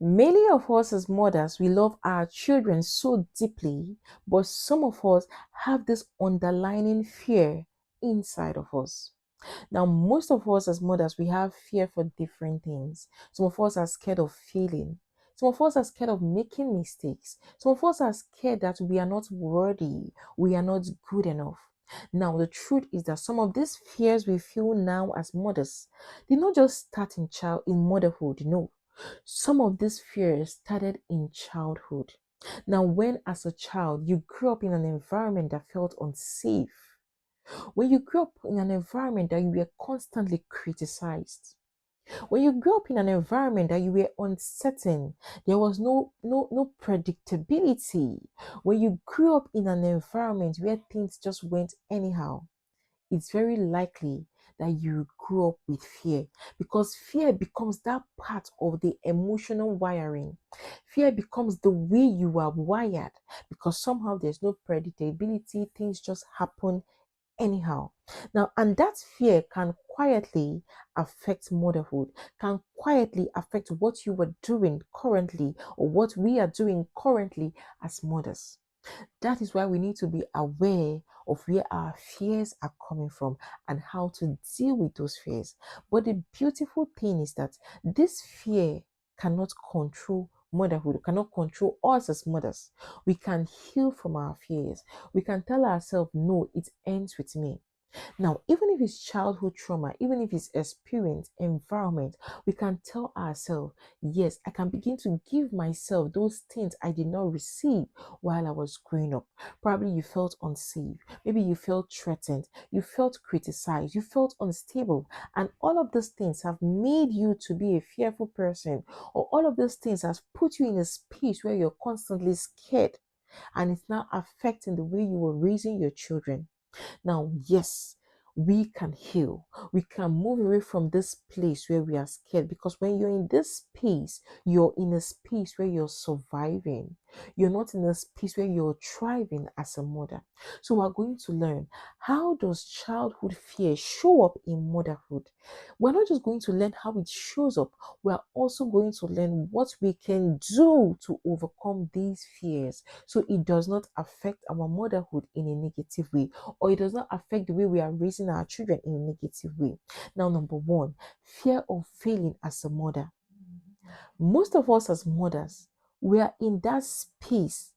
Many of us as mothers, we love our children so deeply, but some of us have this underlying fear inside of us. Now, most of us as mothers, we have fear for different things. Some of us are scared of failing. Some of us are scared of making mistakes. Some of us are scared that we are not worthy, we are not good enough. Now, the truth is that some of these fears we feel now as mothers did not just start in motherhood. No, some of these fears started in childhood. Now, when as a child you grew up in an environment that felt unsafe, when you grew up in an environment that you were constantly criticized, when you grew up in an environment that you were uncertain, there was no predictability. When you grew up in an environment where things just went anyhow, it's very likely that you grew up with fear, because fear becomes that part of the emotional wiring. Fear becomes the way you are wired, because somehow there's no predictability, things just happen anyhow. Now, and that fear can quietly affect motherhood, can quietly affect what you were doing currently or what we are doing currently as mothers. That is why we need to be aware of where our fears are coming from and how to deal with those fears. But the beautiful thing is that this fear cannot control motherhood, cannot control us as mothers. We can heal from our fears. We can tell ourselves, no, it ends with me. Now, even if it's childhood trauma, even if it's experience, environment, we can tell ourselves, yes, I can begin to give myself those things I did not receive while I was growing up. Probably you felt unsafe, maybe you felt threatened, you felt criticized, you felt unstable, and all of those things have made you to be a fearful person, or all of those things has put you in a space where you're constantly scared, and it's now affecting the way you were raising your children. Now, yes, we can heal. We can move away from this place where we are scared, because when you're in this space, you're in a space where you're surviving. You're not in a space where you're thriving as a mother. So we're going to learn, how does childhood fear show up in motherhood? We're not just going to learn how it shows up, we're also going to learn what we can do to overcome these fears so it does not affect our motherhood in a negative way, or it does not affect the way we are raising our children in a negative way. Now, number one, fear of failing as a mother. Most of us as mothers, we are in that space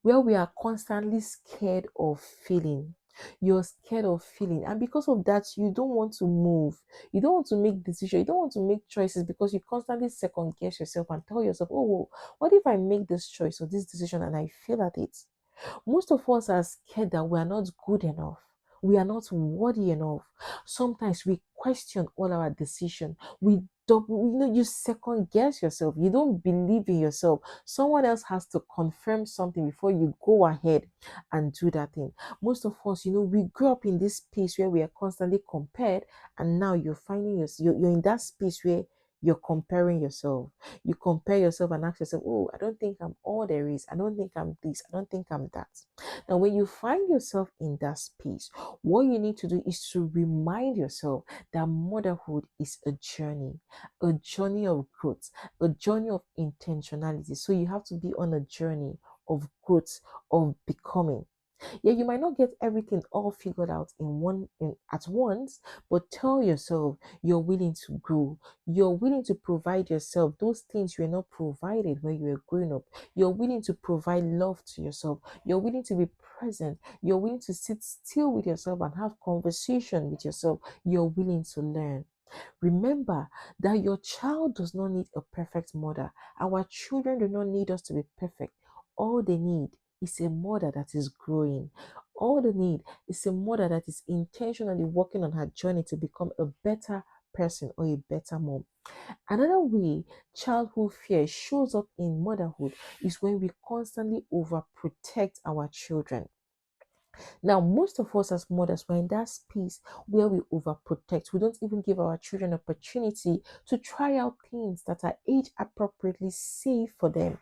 where we are constantly scared of failing. You're scared of failing, and because of that, you don't want to move. You don't want to make decisions. You don't want to make choices, because you constantly second guess yourself and tell yourself, "Oh, what if I make this choice or this decision and I fail at it?" Most of us are scared that we are not good enough. We are not worthy enough. Sometimes we question all our decisions. We double, you second guess yourself. You don't believe in yourself. Someone else has to confirm something before you go ahead and do that thing. Most of us, we grew up in this space where we are constantly compared, and now you're finding yourself, you're in that space where you're comparing yourself. You compare yourself and ask yourself, oh, I don't think I'm all there is. I don't think I'm this. I don't think I'm that. Now, when you find yourself in that space, what you need to do is to remind yourself that motherhood is a journey of growth, a journey of intentionality. So you have to be on a journey of growth, of becoming. Yeah, you might not get everything all figured out at once, but tell yourself you're willing to grow. You're willing to provide yourself those things you were not provided when you were growing up. You're willing to provide love to yourself. You're willing to be present. You're willing to sit still with yourself and have conversation with yourself. You're willing to learn. Remember that your child does not need a perfect mother. Our children do not need us to be perfect. All they need is a mother that is growing. All they need is a mother that is intentionally working on her journey to become a better person or a better mom. Another way childhood fear shows up in motherhood is when we constantly overprotect our children. Now, most of us as mothers, we're in that space where we overprotect. We don't even give our children opportunity to try out things that are age appropriately safe for them.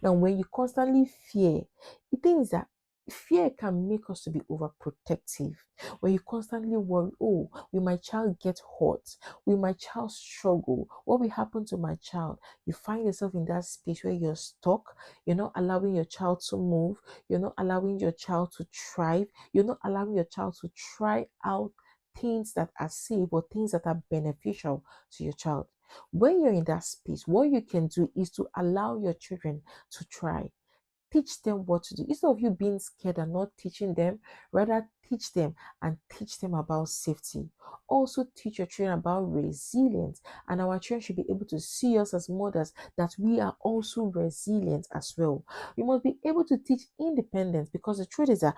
Now, when you constantly fear, the thing is that Fear can make us to be overprotective. When you constantly worry, oh, will my child get hurt? Will my child struggle? What will happen to my child? You find yourself in that space where you're stuck. You're not allowing your child to move. You're not allowing your child to thrive. You're not allowing your child to try out things that are safe or things that are beneficial to your child. When you're in that space, what you can do is to allow your children to try. Teach them what to do. Instead of you being scared and not teaching them, rather teach them and teach them about safety. Also teach your children about resilience. And our children should be able to see us as mothers that we are also resilient as well. We must be able to teach independence, because the truth is that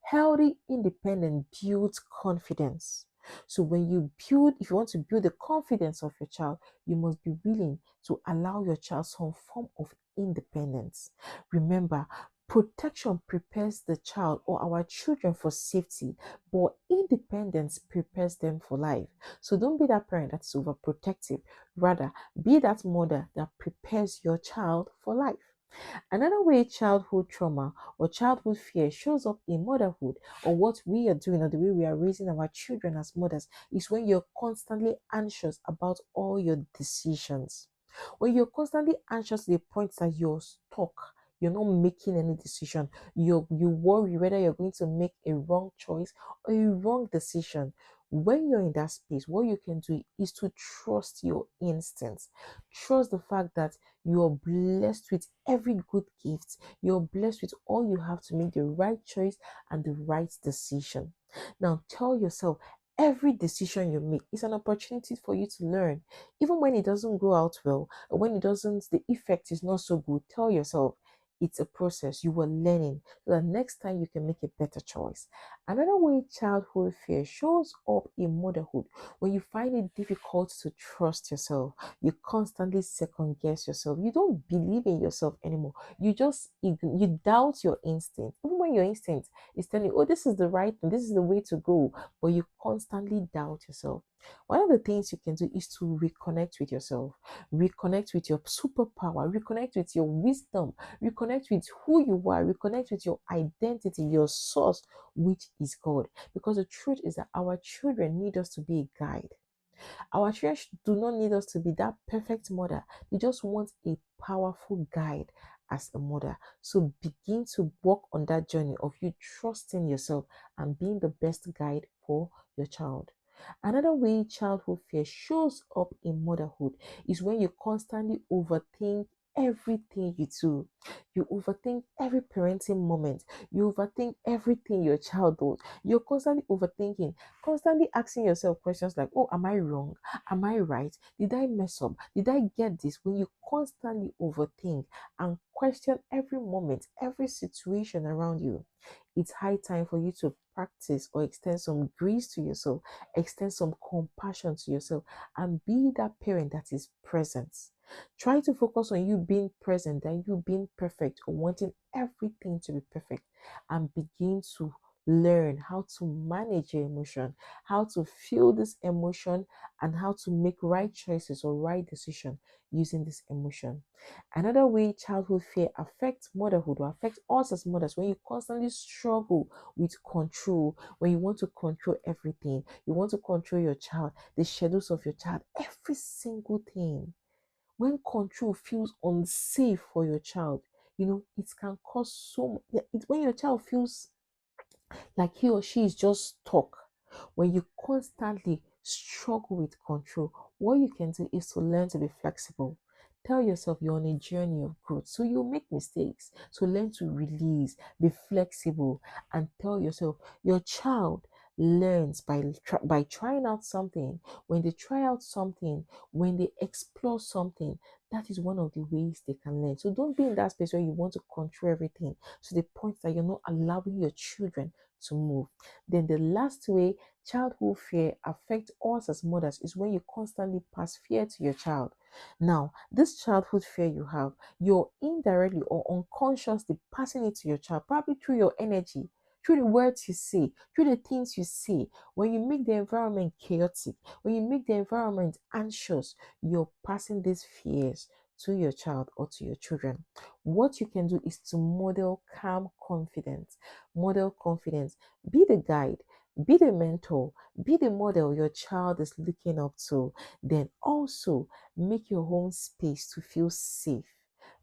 healthy independence builds confidence. So when you build, if you want to build the confidence of your child, you must be willing to allow your child some form of independence. Remember, protection prepares the child or our children for safety, but independence prepares them for life. So don't be that parent that's overprotective. Rather, be that mother that prepares your child for life. Another way childhood trauma or childhood fear shows up in motherhood, or what we are doing or the way we are raising our children as mothers, is when you're constantly anxious about all your decisions. When you're constantly anxious to the point that you're stuck, you're not making any decision, you worry whether you're going to make a wrong choice or a wrong decision. When you're in that space, what you can do is to trust your instincts. Trust the fact that you're blessed with every good gift. You're blessed with all you have to make the right choice and the right decision. Now tell yourself, every decision you make is an opportunity for you to learn. Even when it doesn't go out well, or when it doesn't, the effect is not so good, tell yourself it's a process. You were learning so that next time you can make a better choice. Another way childhood fear shows up in motherhood, when you find it difficult to trust yourself, you constantly second guess yourself. You don't believe in yourself anymore. You doubt your instinct. Even when your instinct is telling you, oh, this is the right thing, this is the way to go, but you constantly doubt yourself. One of the things you can do is to reconnect with yourself, reconnect with your superpower, reconnect with your wisdom, reconnect with who you are, reconnect with your identity, your source, which is God. Because the truth is that our children need us to be a guide. Our children do not need us to be that perfect mother. They just want a powerful guide as a mother. So begin to work on that journey of you trusting yourself and being the best guide for your child. Another way childhood fear shows up in motherhood is when you constantly overthink everything you do. You overthink every parenting moment. You overthink everything your child does. You're constantly overthinking, constantly asking yourself questions like, oh, am I wrong? Am I right? Did I mess up? Did I get this? When you constantly overthink and question every moment, every situation around you, it's high time for you to practice or extend some grace to yourself, extend some compassion to yourself, and be that parent that is present. Try to focus on you being present than you being perfect or wanting everything to be perfect, and begin to learn how to manage your emotion, how to feel this emotion, and how to make right choices or right decision using this emotion. Another way childhood fear affects motherhood or affects us as mothers, when you constantly struggle with control, when you want to control everything, you want to control your child, the schedules of your child, every single thing. When control feels unsafe for your child, it can cause when your child feels like he or she is just stuck. When you constantly struggle with control, what you can do is to learn to be flexible. Tell yourself you're on a journey of growth. So you make mistakes. So learn to release, be flexible, and tell yourself your child learns by trying out something. When they try out something, when they explore something, that is one of the ways they can learn. So don't be in that space where you want to control everything to the point that you're not allowing your children to move. Then the last way childhood fear affects us as mothers is when you constantly pass fear to your child. Now, this childhood fear you have, you're indirectly or unconsciously passing it to your child, probably through your energy, through the words you say, through the things you say. When you make the environment chaotic, when you make the environment anxious, you're passing these fears to your child or to your children. What you can do is to model calm confidence. Model confidence. Be the guide, be the mentor, be the model your child is looking up to. Then also make your home space to feel safe.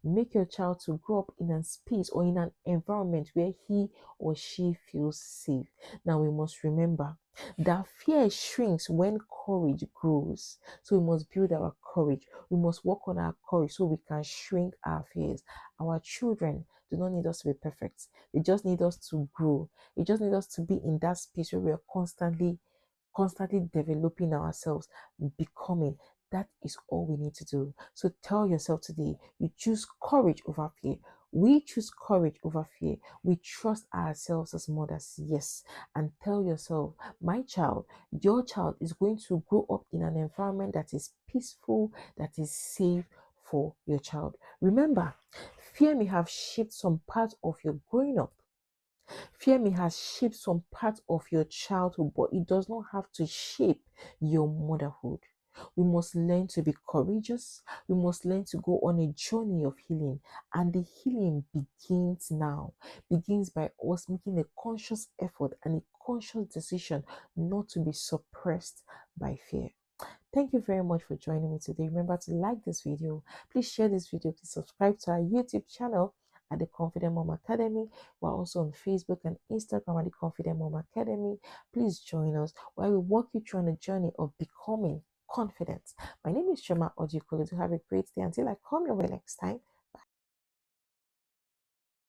Make your child to grow up in a space or in an environment where he or she feels safe. Now we must remember that fear shrinks when courage grows. So we must build our courage. We must work on our courage so we can shrink our fears. Our children do not need us to be perfect. They just need us to grow. They just need us to be in that space where we are constantly developing ourselves, becoming. That is all we need to do. So tell yourself today, you choose courage over fear. We choose courage over fear. We trust ourselves as mothers, yes. And tell yourself, my child, your child is going to grow up in an environment that is peaceful, that is safe for your child. Remember, fear may have shaped some part of your growing up. Fear may have shaped some part of your childhood, but it does not have to shape your motherhood. We must learn to be courageous. We must learn to go on a journey of healing. And the healing begins now, begins by us making a conscious effort and a conscious decision not to be suppressed by fear. Thank you very much for joining me today. Remember to like this video. Please share this video. Please subscribe to our YouTube channel at the Confident Mom Academy. We're also on Facebook and Instagram at the Confident Mom Academy. Please join us while we walk you through on a journey of becoming confident. My name is Shema Ojikolo. To have a great day until I come your way next time.